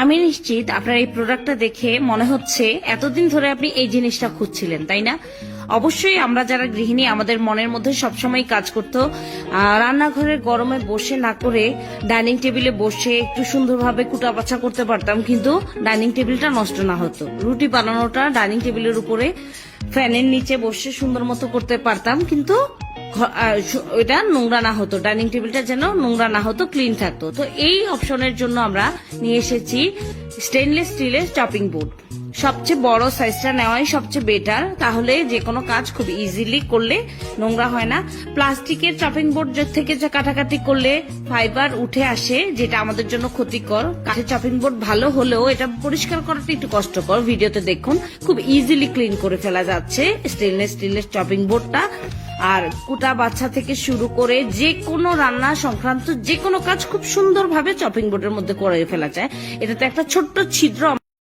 আমি নিশ্চিত আপনার এই প্রোডাক্টটা দেখে মনে হচ্ছে এতদিন ধরে আপনি এই জিনিসটা খুঁজছিলেন, তাই না? অবশ্যই আমরা যারা গৃহিণী আমাদের মনের মধ্যে সবসময় কাজ করতো রান্নাঘরের গরমে বসে না করে ডাইনিং টেবিলে বসে একটু সুন্দরভাবে কুটা বাছা করতে পারতাম, কিন্তু ডাইনিং টেবিলটা নষ্ট না হতো। রুটি বানানোটা ডাইনিং টেবিলের উপরে ফ্যানের নিচে বসে সুন্দর মতো করতে পারতাম, কিন্তু এটা নোংরা না হতো, ডাইনিং টেবিলটা যেন নোংরা না হতো, ক্লিন থাকতো। তো এই অপশনের জন্য আমরা নিয়ে এসেছি স্টেনলেস স্টিলের চপিং বোর্ড। সবচেয়ে বড় সাইজটা নেওয়াই সবচেয়ে বেটার, তাহলে যে কোনো কাজ খুব ইজিলি করলে নোংরা হয় না। প্লাস্টিকের চপিং বোর্ড থেকে যে কাটাকাটি করলে ফাইবার উঠে আসে, যেটা আমাদের জন্য ক্ষতিকর। কাঠের চপিং বোর্ড ভালো হলেও এটা পরিষ্কার করাটা একটু কষ্টকর। ভিডিওতে দেখুন খুব ইজিলি ক্লিন করে ফেলা যাচ্ছে স্টেনলেস স্টিলের চপিং বোর্ডটা। আর কুটা বাচ্চা থেকে শুরু করে যে কোনো রান্না সংক্রান্ত যে কোনো কাজ খুব সুন্দরভাবে চপিং বোর্ডের মধ্যে করে ফেলা যায়। এটাতে একটা ছোট্ট ছিদ্র